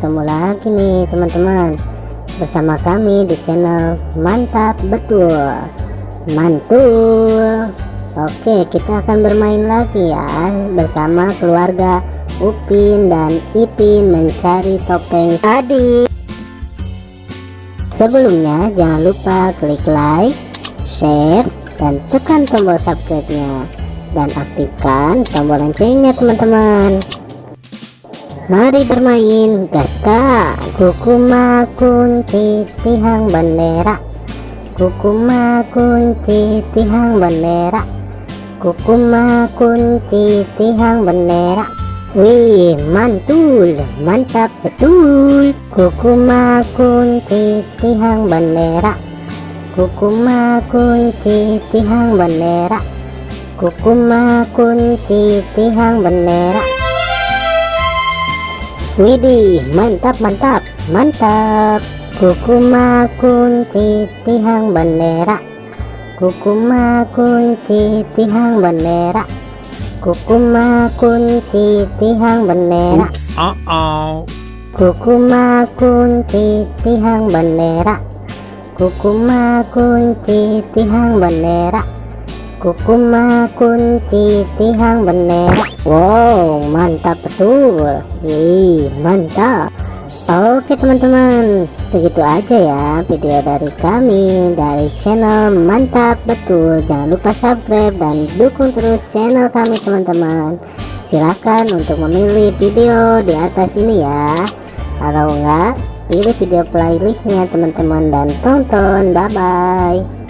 ketemu lagi nih teman-teman bersama kami di channel Mantap Betul Mantul. Oke, kita akan bermain lagi ya bersama keluarga Upin dan Ipin mencari topeng tadi. Sebelumnya jangan lupa klik like, share, dan tekan tombol subscribe-nya dan aktifkan tombol loncengnya teman-teman. Mari bermain, gaska. Kukuma kunci tihang bendera, kukuma kunci tihang bendera, kukuma kunci tihang bendera. Wih, mantul, mantap betul. Kukuma kunci tihang bendera, kukuma kunci tihang bendera, kukuma kunci tihang bendera. Widih, mantap mantap mantap. Kukuma kunci tihang bendera, kukuma kunci tihang bendera, kukuma kunci tihang bendera. Kukuma kunci tihang bendera, kukuma kunci tihang bendera, kukuma kunci tihang bendera. Wow, mantap betul. Mantap. Oke teman-teman, segitu aja ya video dari kami dari channel Mantap Betul. Jangan lupa subscribe dan dukung terus channel kami teman-teman. Silahkan untuk memilih video di atas ini ya. Kalau enggak, pilih video playlistnya teman-teman dan tonton. Bye bye.